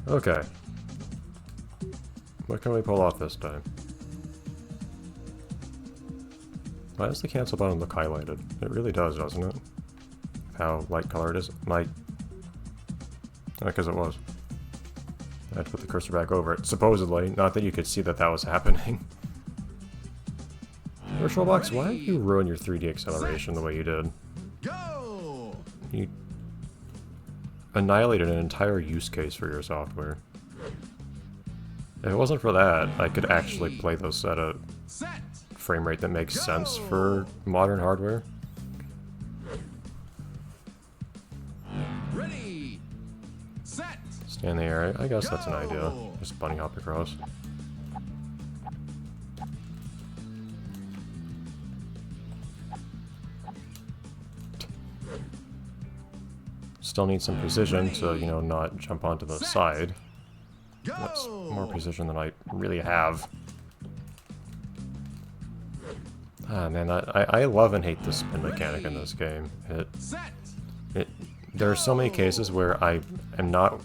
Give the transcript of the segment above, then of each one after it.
Okay. What can we pull off this time? Why does the cancel button look highlighted? It really does, doesn't it? How light color it is. Because it was. I had to put the cursor back over it. Supposedly. Not that you could see that that was happening. VirtualBox, why did you ruin your 3D acceleration the way you did? Go! You annihilated an entire use case for your software. If it wasn't for that, I could actually play those at a Set! frame rate that makes sense for modern hardware. Ready! Set! Stay in the air. I guess that's an idea. Just bunny hop across. Still need some precision to, you know, not jump onto the side. That's more precision than I really have. Ah man, I love and hate the spin mechanic in this game. There are so many cases where I am not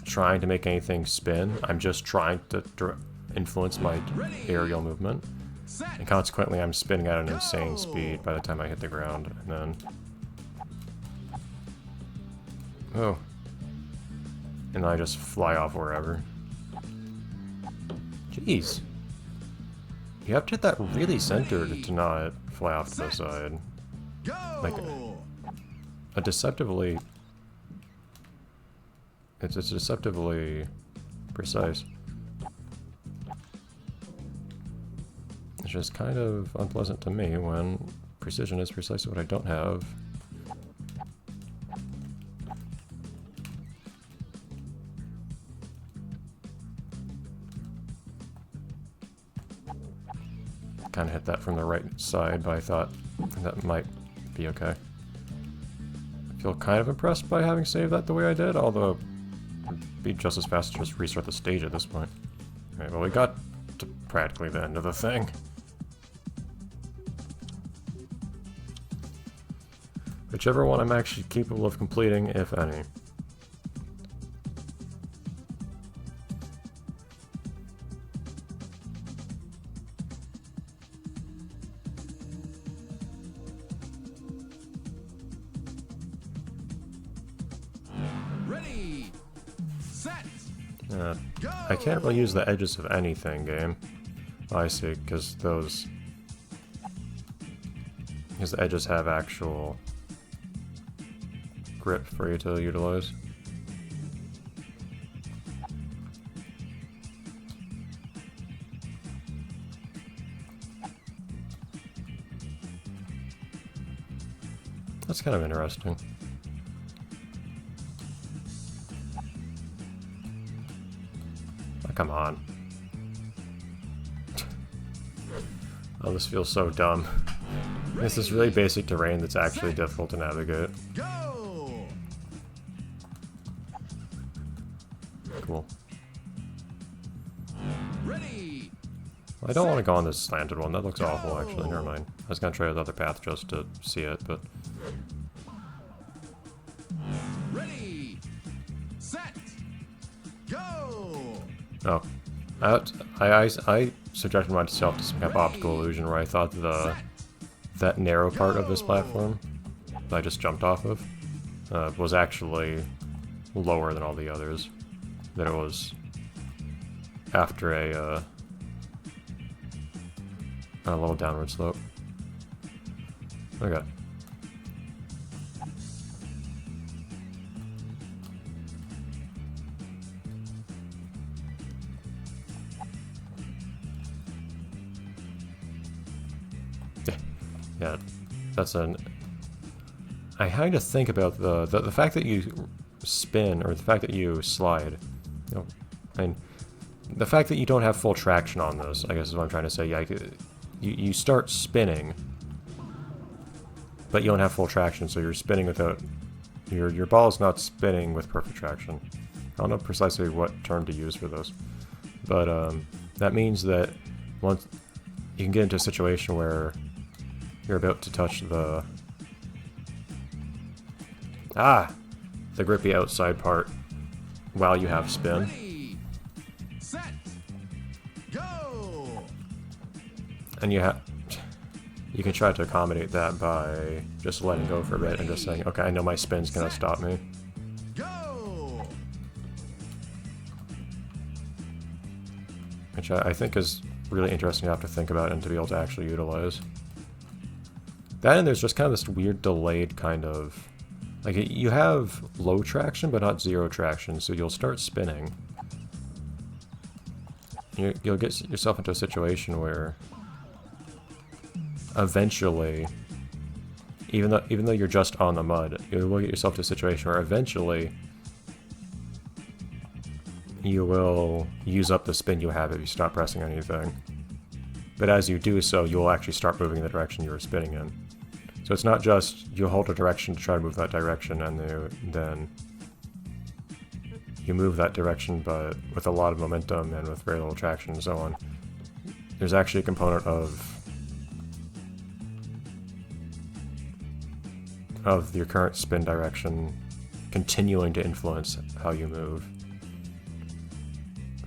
trying to make anything spin. I'm just trying to influence my aerial movement. And consequently, I'm spinning at an insane speed by the time I hit the ground. And then... oh. And then I just fly off wherever. Jeez. You have to hit that really centered to not fly off to the side. Like, a deceptively... It's deceptively precise. It's just kind of unpleasant to me when precision is precisely what I don't have. Kind of hit that from the right side, but I thought that might be okay. I feel kind of impressed by having saved that the way I did, although it'd be just as fast to just restart the stage at this point. Alright, well we got to practically the end of the thing. Whichever one I'm actually capable of completing, if any. Ready! Set! I can't really use the edges of anything, game. Oh, I see, because those... because the edges have actual grip for you to utilize. That's kind of interesting. Oh, come on. Oh, this feels so dumb. This is really basic terrain that's actually difficult to navigate. Go! Cool. Ready! Well, I don't want to go on this slanted one. That looks awful, actually. Never mind. I was going to try the other path just to see it, but... Ready! Set! Go! oh. I subjected myself to some kind of optical illusion where I thought that narrow part of this platform that I just jumped off of was actually lower than all the others. That it was after a little downward slope. Okay. Yeah, that's an... I kind of think about the fact that you spin, or the fact that you slide. You know, I mean, the fact that you don't have full traction on this, I guess is what I'm trying to say. Yeah, you start spinning, but you don't have full traction, so you're spinning without... Your ball is not spinning with perfect traction. I don't know precisely what term to use for this, but that means that once you can get into a situation where you're about to touch the... the grippy outside part while you have spin. Ready, set, go. And you can try to accommodate that by just letting go for a bit and just saying, okay, I know my spin's gonna stop me. Go. Which I think is really interesting to have to think about and to be able to actually utilize. That, and there's just kind of this weird delayed kind of... Like, you have low traction, but not zero traction, so you'll start spinning. You'll get yourself into a situation where eventually, even though you're just on the mud, you will get yourself to a situation where eventually you will use up the spin you have if you stop pressing anything. But as you do so, you'll actually start moving in the direction you were spinning in. So it's not just you hold a direction to try to move that direction and then you move that direction, but with a lot of momentum and with very little traction and so on. There's actually a component of your current spin direction continuing to influence how you move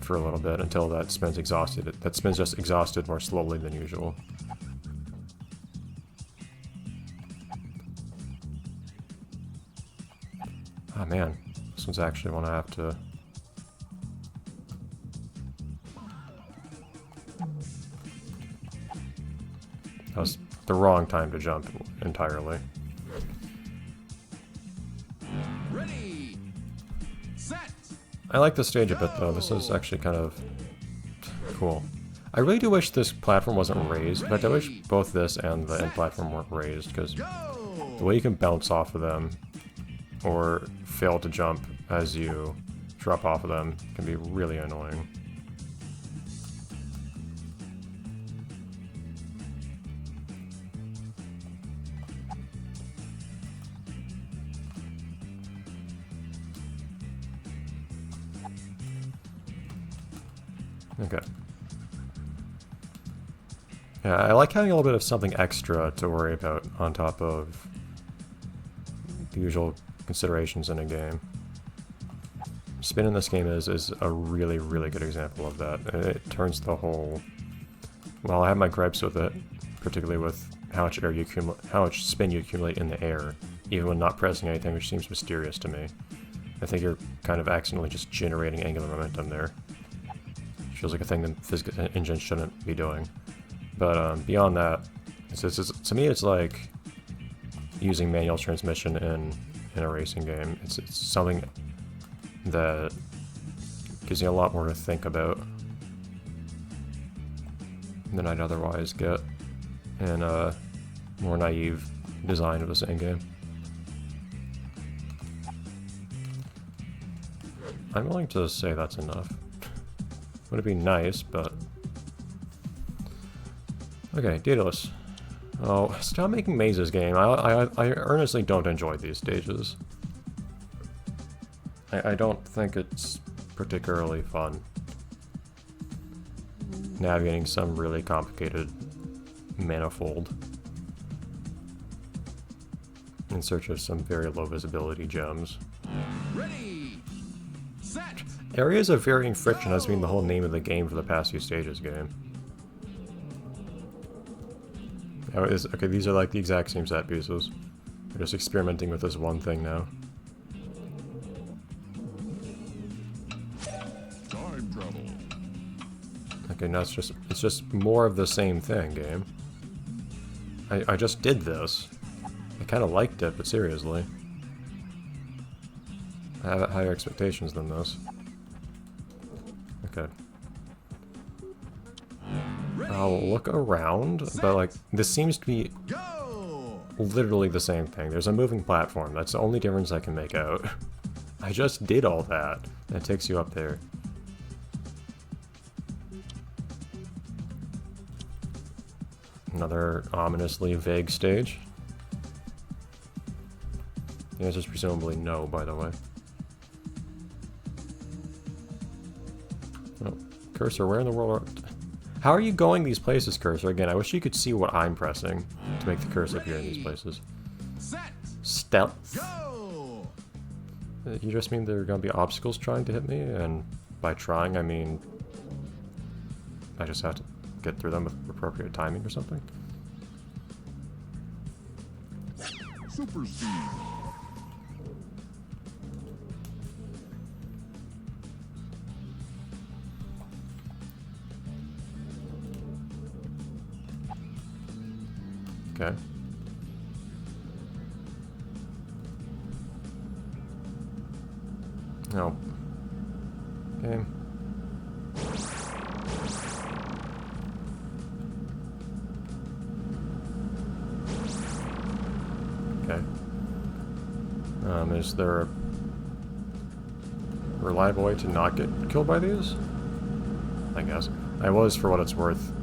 for a little bit until that spin's exhausted. That spin's just exhausted more slowly than usual. Oh man, this one's actually one I have to... That was the wrong time to jump entirely. Ready, set. I like this stage a bit though, this is actually kind of cool. I really do wish this platform wasn't raised. In fact, I wish both this and the end platform weren't raised, because Go. the way you can bounce off of them or fail to jump as you drop off of them can be really annoying. Okay. Yeah, I like having a little bit of something extra to worry about on top of the usual considerations in a game. Spin in this game is a really, really good example of that. It turns the whole... Well, I have my gripes with it, particularly with how much air you accumulate, how much spin you accumulate in the air, even when not pressing anything, which seems mysterious to me. I think you're kind of accidentally just generating angular momentum there. Feels like a thing that physics engines shouldn't be doing. But beyond that, to me it's like using manual transmission in a racing game. It's something that gives you a lot more to think about than I'd otherwise get in a more naive design of the same game. I'm willing to say that's enough. Would be nice, but... Okay, Daedalus. Oh, stop making mazes, game. I earnestly don't enjoy these stages. I don't think it's particularly fun navigating some really complicated manifold in search of some very low visibility gems. Ready, set. Areas of varying friction has been the whole name of the game for the past few stages game. Oh, okay, these are like the exact same set pieces. We're just experimenting with this one thing now. Time travel. Okay, now it's just more of the same thing, game. I just did this. I kind of liked it, but seriously. I have higher expectations than this. Okay. I'll look around, but like, this seems to be Go. literally the same thing. There's a moving platform. That's the only difference I can make out. I just did all that, and it takes you up there. Another ominously vague stage. The answer's presumably no, by the way. Oh, Cursor, where in the world are... How are you going these places, Cursor? Again, I wish you could see what I'm pressing to make the cursor appear in these places. Set. Stealth. Go. You just mean there are gonna be obstacles trying to hit me, and by trying I mean I just have to get through them with appropriate timing or something? Super speed. Okay. No. Game. Okay. Is there a reliable way to not get killed by these? I guess. I was, for what it's worth,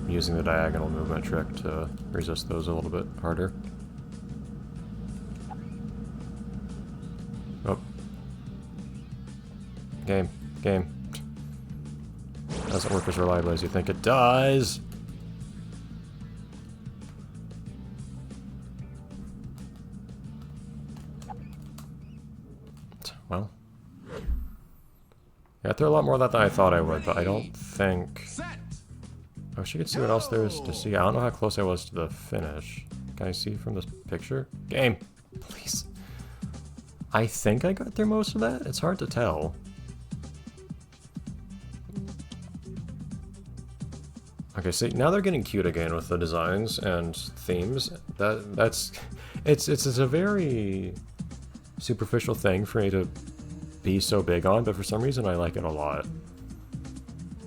using the diagonal movement trick to resist those a little bit harder. Oh. Game. Doesn't work as reliably as you think it does! Well. Yeah, there are a lot more of that than I thought I would, but I don't think... Set. I wish you could see what else there is to see. I don't know how close I was to the finish. Can I see from this picture? Game! Please. I think I got through most of that. It's hard to tell. Okay, see, now they're getting cute again with the designs and themes. It's a very superficial thing for me to be so big on, but for some reason I like it a lot.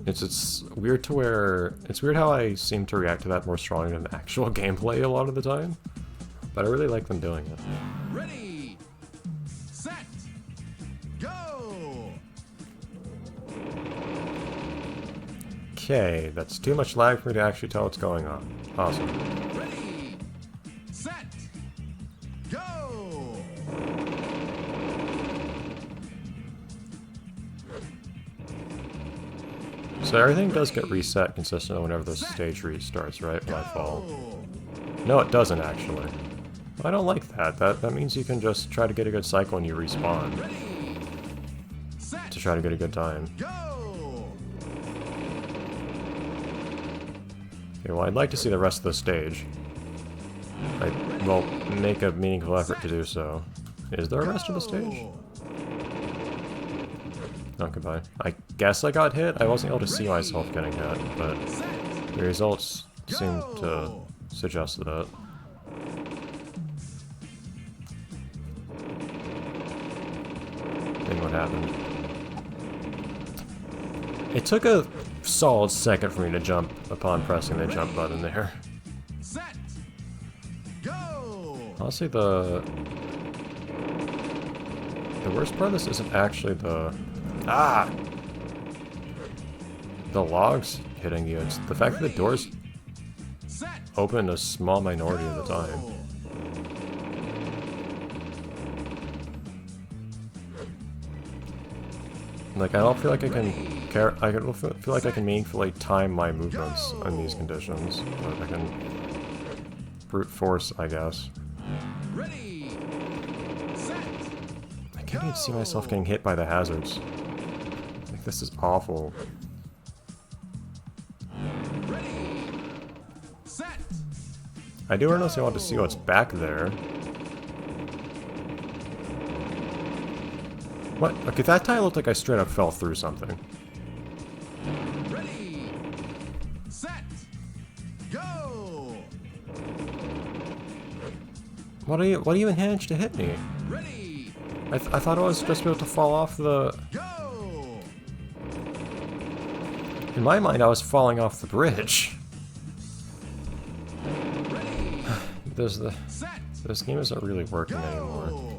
It's weird to where... It's weird how I seem to react to that more strongly than the actual gameplay a lot of the time. But I really like them doing it. Ready. Set. Go. Okay, that's too much lag for me to actually tell what's going on. Awesome. Ready. Set. Go. So everything does get reset consistently whenever the stage restarts, right? When I fall. Go. No, it doesn't actually. I don't like that. That means you can just try to get a good cycle and you respawn Ready. Set. to try to get a good time. Go. Okay, well, I'd like to see the rest of the stage. I will make a meaningful effort to do so. Is there a rest of the stage? Go. Oh, goodbye. I guess I got hit. I wasn't able to see myself getting hit, but Set. the results seem to Go. suggest that. And what happened? It took a solid second for me to jump upon pressing the jump button there. Set. Go. Honestly, the worst part of this isn't actually the logs hitting you. It's the fact that the doors Set. open a small minority of the time. Go. Like, I don't feel like I can I don't feel like I can meaningfully time my movements in these conditions, but I can brute force, I guess. Ready. Set. I can't even see myself getting hit by the hazards. Like, this is awful. Ready. Set. I do honestly want to see what's back there. What? Okay, that time looked like I straight up fell through something. Ready. Set. Go. What do you even manage to hit me? Ready. I thought I was just about to fall off the... Go. In my mind, I was falling off the bridge. Ready. Set. This game isn't really working anymore. Go.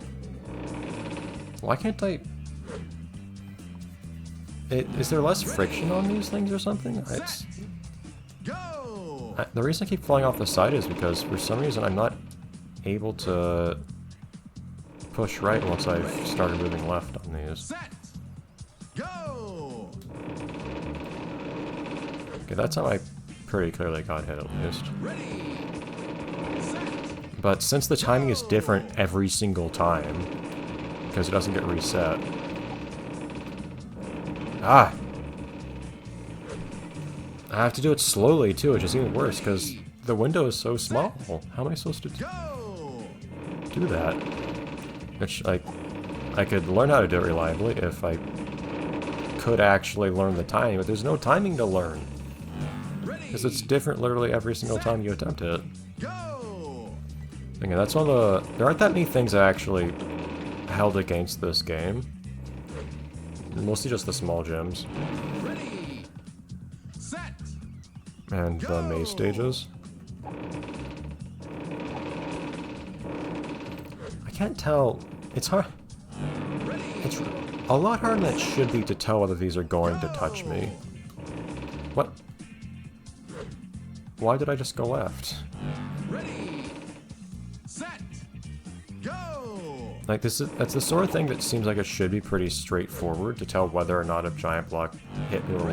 Why can't I... Is there less friction on these things or something? It's... Go. The reason I keep falling off the side is because for some reason I'm not able to push right once I've started moving left on these. Set. Go. Okay, that's how I pretty clearly got hit at least. Ready. Set. But since the timing is different every single time, because it doesn't get reset. Ah! I have to do it slowly too, which is even worse because the window is so small. How am I supposed to Go. do that? Which, like, I could learn how to do it reliably if I could actually learn the timing, but there's no timing to learn. Because it's different literally every single time you attempt it. Go. Okay, that's one of the... There aren't that many things I actually held against this game. Mostly just the small gyms. Ready. Set. And the maze stages. I can't tell... It's hard... It's a lot harder than it should be to tell whether these are going to touch me. What? Why did I just go left? Ready. Set. Go. Like, that's the sort of thing that seems like it should be pretty straightforward to tell whether or not a giant block hit me or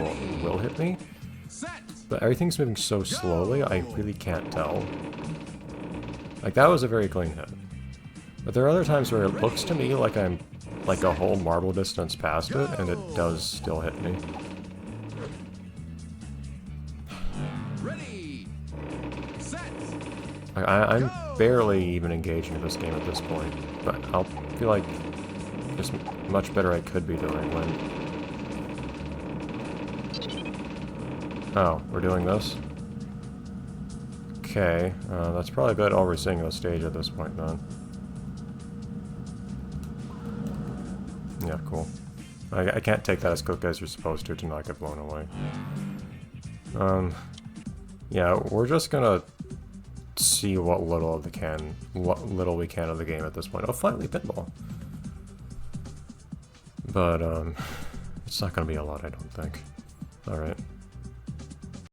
will hit me. Set. But everything's moving so slowly, I really can't tell. Like, that was a very clean hit. But there are other times where it looks to me like I'm like a whole marble distance past it, and it does still hit me. Ready. Set. Like, I'm barely even engaging with this game at this point, but I'll feel like there's much better I could be doing when... Oh, we're doing this? Okay, that's probably about all we're seeing on the stage at this point, then. Yeah, cool. I can't take that as quick as you're supposed to not get blown away. Yeah, we're just gonna see what little we can of the game at this point. Oh, finally, pinball. But, it's not gonna be a lot, I don't think. Alright.